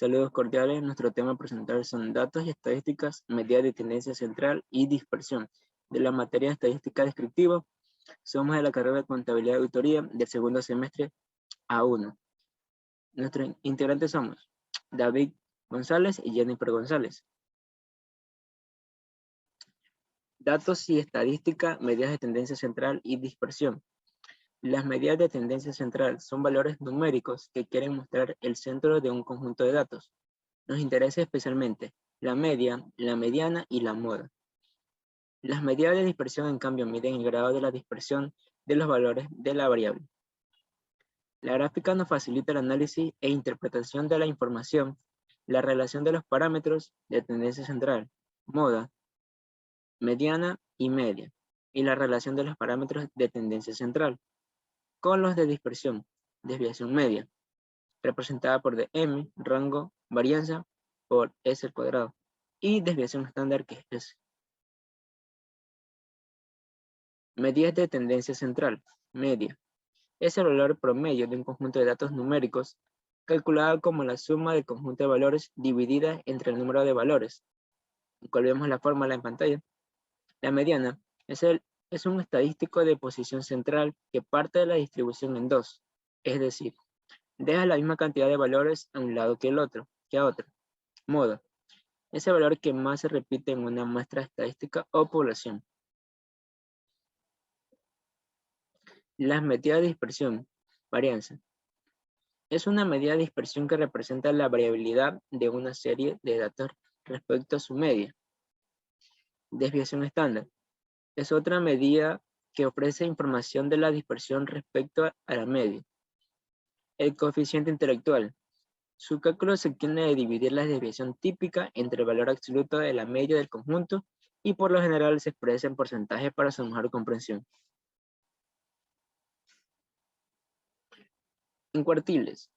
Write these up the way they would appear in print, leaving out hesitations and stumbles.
Saludos cordiales. Nuestro tema a presentar son datos y estadísticas, medidas de tendencia central y dispersión de la materia de estadística descriptiva. Somos de la carrera de contabilidad y auditoría del segundo semestre A1. Nuestros integrantes somos David González y Jennifer González. Datos y estadística, medidas de tendencia central y dispersión. Las medidas de tendencia central son valores numéricos que quieren mostrar el centro de un conjunto de datos. Nos interesa especialmente la media, la mediana y la moda. Las medidas de dispersión, en cambio, miden el grado de la dispersión de los valores de la variable. La gráfica nos facilita el análisis e interpretación de la información, la relación de los parámetros de tendencia central, moda, mediana y media, y la relación de los parámetros de tendencia central con los de dispersión, desviación media, representada por dm, rango, varianza, por s al cuadrado, y desviación estándar, que es s. Medidas de tendencia central, media. Es el valor promedio de un conjunto de datos numéricos, calculado como la suma del conjunto de valores dividida entre el número de valores, el cual vemos la fórmula en pantalla. La mediana es un estadístico de posición central que parte de la distribución en dos, es decir, deja la misma cantidad de valores a un lado que a otro. Moda. Es el valor que más se repite en una muestra estadística o población. Las medidas de dispersión, varianza. Es una medida de dispersión que representa la variabilidad de una serie de datos respecto a su media. Desviación estándar. Es otra medida que ofrece información de la dispersión respecto a la media. El coeficiente intelectual. Su cálculo se obtiene de dividir la desviación típica entre el valor absoluto de la media del conjunto y por lo general se expresa en porcentaje para su mejor comprensión. En cuartiles.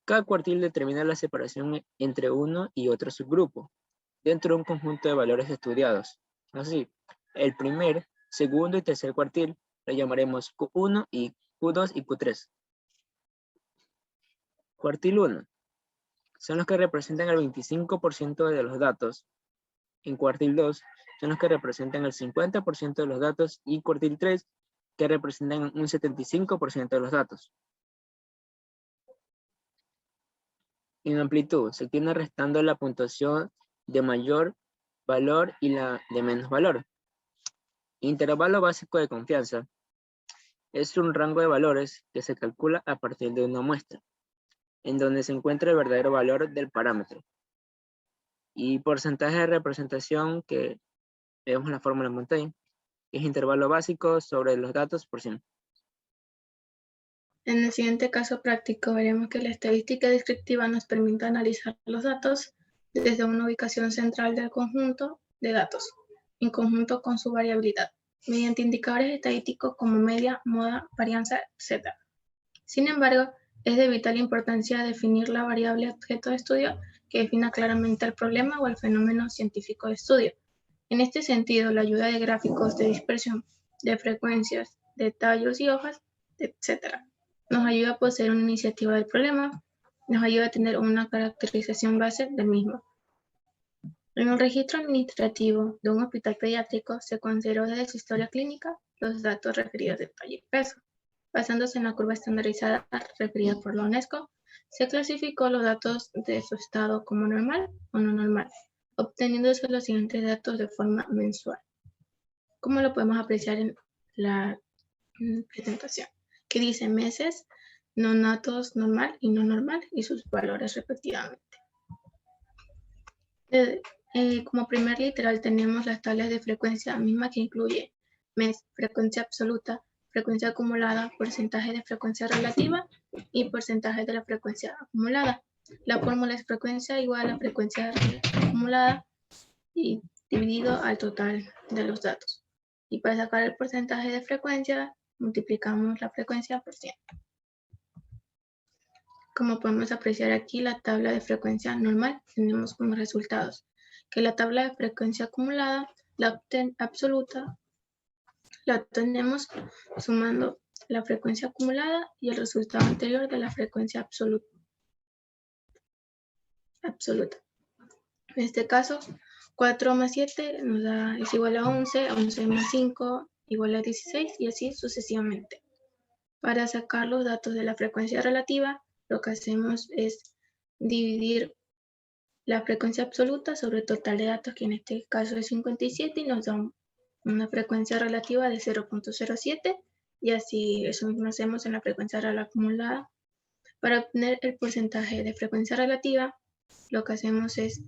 Cada cuartil determina la separación entre uno y otro subgrupo dentro de un conjunto de valores estudiados. Así, el primer, segundo y tercer cuartil lo llamaremos Q1 y Q2 y Q3. Cuartil 1 son los que representan el 25% de los datos. En cuartil 2 son los que representan el 50% de los datos y cuartil 3 que representan un 75% de los datos. En amplitud se obtiene restando la puntuación de mayor valor y la de menos valor. Intervalo básico de confianza es un rango de valores que se calcula a partir de una muestra, en donde se encuentra el verdadero valor del parámetro. Y porcentaje de representación, que vemos la fórmula en pantalla, es intervalo básico sobre los datos por 100. En el siguiente caso práctico veremos que la estadística descriptiva nos permite analizar los datos desde una ubicación central del conjunto de datos, en conjunto con su variabilidad, mediante indicadores estadísticos como media, moda, varianza, etc. Sin embargo, es de vital importancia definir la variable objeto de estudio que defina claramente el problema o el fenómeno científico de estudio. En este sentido, la ayuda de gráficos de dispersión, de frecuencias, de tallos y hojas, etc. nos ayuda a poseer una iniciativa del problema, nos ayuda a tener una caracterización base del mismo. En el registro administrativo de un hospital pediátrico se consideró desde su historia clínica los datos referidos de talla y peso. Basándose en la curva estandarizada referida por la UNESCO, se clasificó los datos de su estado como normal o no normal, obteniéndose los siguientes datos de forma mensual. ¿Cómo lo podemos apreciar en la presentación? Que dice meses, nonatos normal y no normal y sus valores respectivamente. Como primer literal tenemos las tablas de frecuencia misma que incluye mes, frecuencia absoluta, frecuencia acumulada, porcentaje de frecuencia relativa y porcentaje de la frecuencia acumulada. La fórmula es frecuencia igual a frecuencia acumulada y dividido al total de los datos. Y para sacar el porcentaje de frecuencia, multiplicamos la frecuencia por 100. Como podemos apreciar aquí, la tabla de frecuencia normal tenemos como resultados que la tabla de frecuencia acumulada, la absoluta, la obtenemos sumando la frecuencia acumulada y el resultado anterior de la frecuencia absoluta. absoluta. En este caso, 4 más 7 nos da, es igual a 11, 11 más 5 igual a 16 y así sucesivamente. Para sacar los datos de la frecuencia relativa, lo que hacemos es dividir la frecuencia absoluta sobre el total de datos, que en este caso es 57, y nos da una frecuencia relativa de 0.07, y así eso mismo hacemos en la frecuencia real acumulada. Para obtener el porcentaje de frecuencia relativa, lo que hacemos es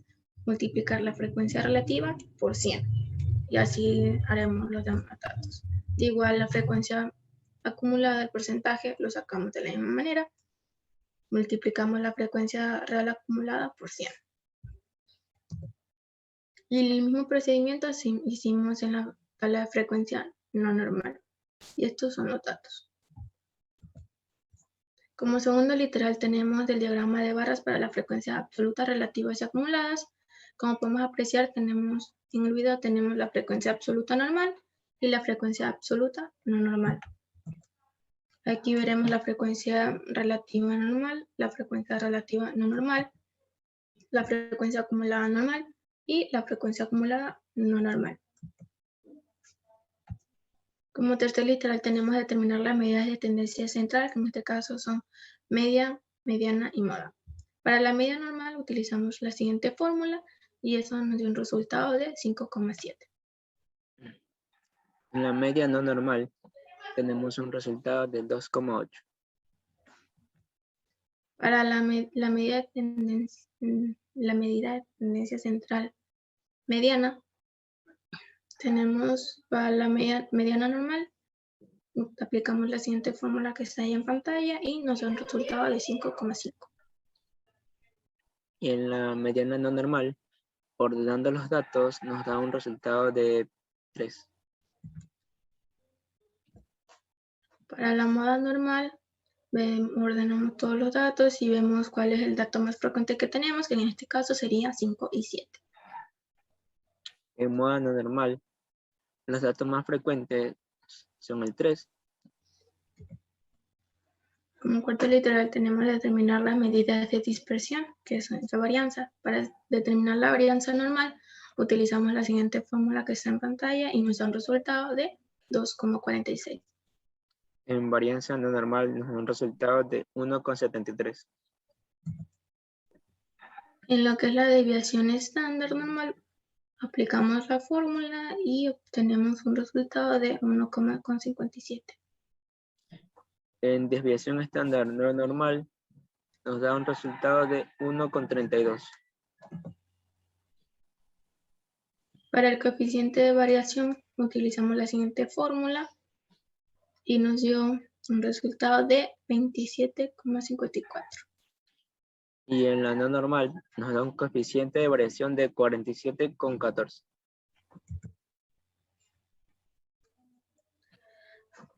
multiplicar la frecuencia relativa por 100, y así haremos los demás datos. De igual, la frecuencia acumulada, el porcentaje, lo sacamos de la misma manera. Multiplicamos la frecuencia real acumulada por 100. Y el mismo procedimiento hicimos en la tabla de frecuencia no normal. Y estos son los datos. Como segundo literal tenemos el diagrama de barras para la frecuencia absoluta, relativas y acumuladas. Como podemos apreciar, tenemos en el video tenemos la frecuencia absoluta normal y la frecuencia absoluta no normal. Aquí veremos la frecuencia relativa normal, la frecuencia relativa no normal, la frecuencia acumulada normal y la frecuencia acumulada no normal. Como tercer literal tenemos determinar las medidas de tendencia central, que en este caso son media, mediana y moda. Para la media normal utilizamos la siguiente fórmula y eso nos dio un resultado de 5,7. En la media no normal tenemos un resultado de 2,8. Para la medida de tendencia central mediana, tenemos para la mediana normal, aplicamos la siguiente fórmula que está ahí en pantalla y nos da un resultado de 5,5. Y en la mediana no normal, ordenando los datos, nos da un resultado de 3. Para la moda normal, ordenamos todos los datos y vemos cuál es el dato más frecuente que tenemos, que en este caso sería 5 y 7. En moda no normal, los datos más frecuentes son el 3. Como cuarto literal tenemos que determinar las medidas de dispersión, que es esa varianza. Para determinar la varianza normal, utilizamos la siguiente fórmula que está en pantalla y nos da un resultado de 2,46. En varianza no normal nos da un resultado de 1,73. En lo que es la desviación estándar normal, aplicamos la fórmula y obtenemos un resultado de 1,57. En desviación estándar no normal nos da un resultado de 1,32. Para el coeficiente de variación utilizamos la siguiente fórmula y nos dio un resultado de 27,54. Y en la no normal nos da un coeficiente de variación de 47,14.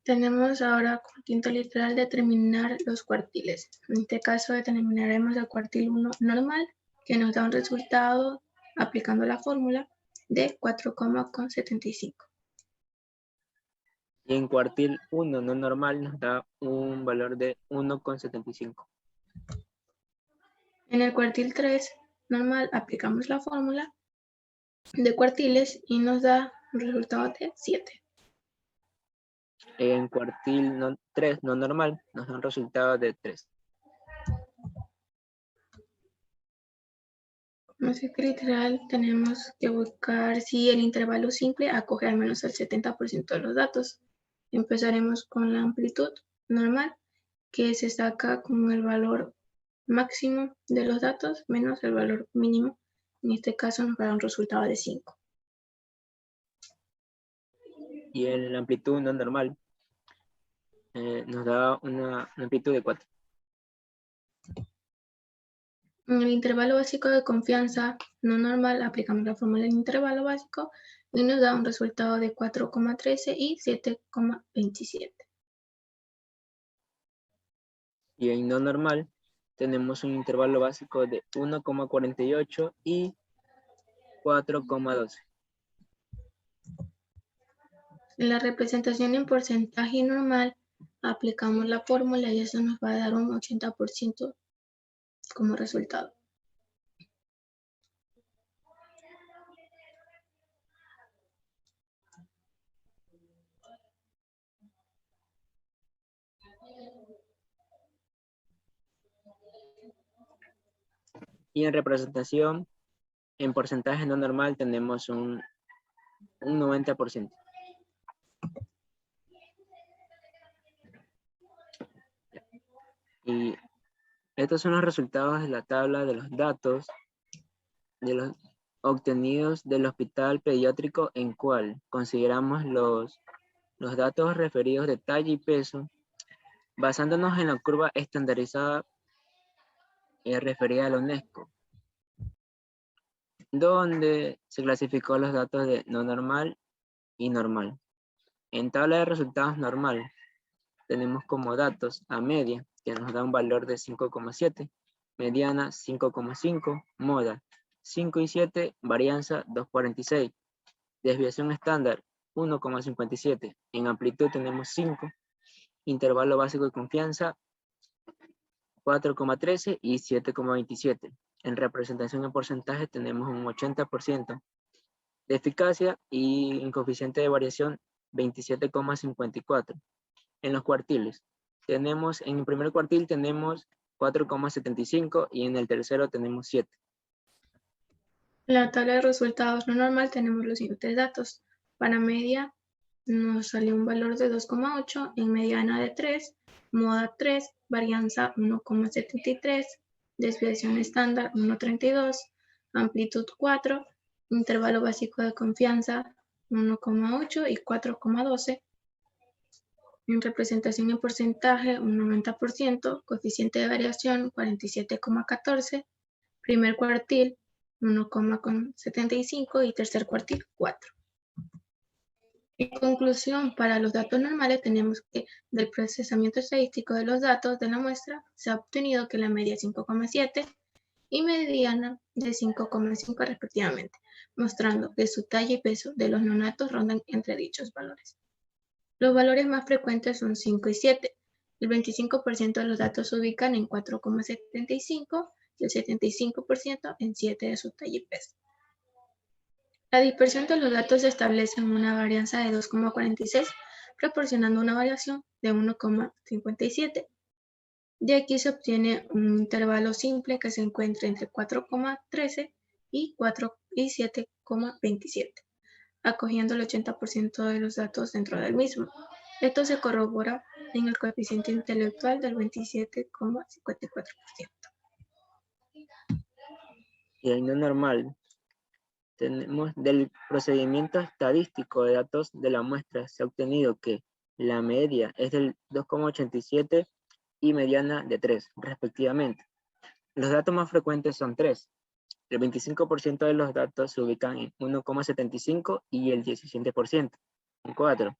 Tenemos ahora como quinto literal determinar los cuartiles. En este caso determinaremos el cuartil 1 normal, que nos da un resultado aplicando la fórmula de 4,75. Y en cuartil 1 no normal nos da un valor de 1,75. En el cuartil 3 normal aplicamos la fórmula de cuartiles y nos da un resultado de 7. En cuartil 3 no normal nos da un resultado de 3. No sé qué literal tenemos que buscar si el intervalo simple acoge al menos el 70% de los datos. Empezaremos con la amplitud normal, que se saca con el valor máximo de los datos menos el valor mínimo. En este caso nos da un resultado de 5. Y en la amplitud no normal nos da una amplitud de 4. En el intervalo básico de confianza no normal aplicamos la fórmula del intervalo básico y nos da un resultado de 4,13 y 7,27. Y en no normal tenemos un intervalo básico de 1,48 y 4,12. En la representación en porcentaje normal aplicamos la fórmula y eso nos va a dar un 80% como resultado. Y en representación, en porcentaje no normal, tenemos un 90%. Y estos son los resultados de la tabla de los datos de los obtenidos del Hospital Pediátrico en cual consideramos los datos referidos de talla y peso, basándonos en la curva estandarizada referida a la UNESCO, donde se clasificó los datos de no normal y normal. En tabla de resultados normal, tenemos como datos a media, que nos da un valor de 5,7, mediana 5,5, moda 5,7, varianza 2,46, desviación estándar 1,57, en amplitud tenemos 5, intervalo básico de confianza 4,13 y 7,27. En representación en porcentaje tenemos un 80% de eficacia y en coeficiente de variación 27,54. En los cuartiles, tenemos, en el primer cuartil tenemos 4,75 y en el tercero tenemos 7. En la tabla de resultados no normal tenemos los siguientes datos. Para media nos salió un valor de 2,8, en mediana de 3, moda 3, varianza 1,73, desviación estándar 1,32, amplitud 4, intervalo básico de confianza 1,8 y 4,12. En representación en porcentaje, un 90%, coeficiente de variación 47,14, primer cuartil 1,75 y tercer cuartil 4. En conclusión, para los datos normales tenemos que del procesamiento estadístico de los datos de la muestra se ha obtenido que la media es 5,7 y mediana de 5,5 respectivamente, mostrando que su talla y peso de los neonatos rondan entre dichos valores. Los valores más frecuentes son 5 y 7. El 25% de los datos se ubican en 4,75 y el 75% en 7 de su talla y peso. La dispersión de los datos se establece en una varianza de 2,46, proporcionando una variación de 1,57. De aquí se obtiene un intervalo simple que se encuentra entre 4,13 y 7,27, acogiendo el 80% de los datos dentro del mismo. Esto se corrobora en el coeficiente intelectual del 27,54%. Y el no normal, tenemos del procedimiento estadístico de datos de la muestra, se ha obtenido que la media es del 2,87 y mediana de 3, respectivamente. Los datos más frecuentes son 3. El 25% de los datos se ubican en 1,75 y el 17% en 4.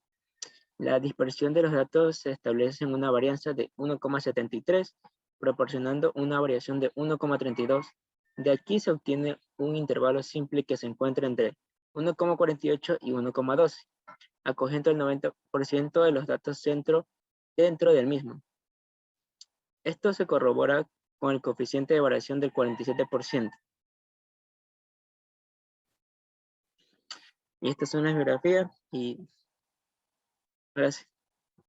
La dispersión de los datos se establece en una varianza de 1,73, proporcionando una variación de 1,32. De aquí se obtiene un intervalo simple que se encuentra entre 1,48 y 1,12, acogiendo el 90% de los datos dentro del mismo. Esto se corrobora con el coeficiente de variación del 47%. Y estas son las biografías y gracias.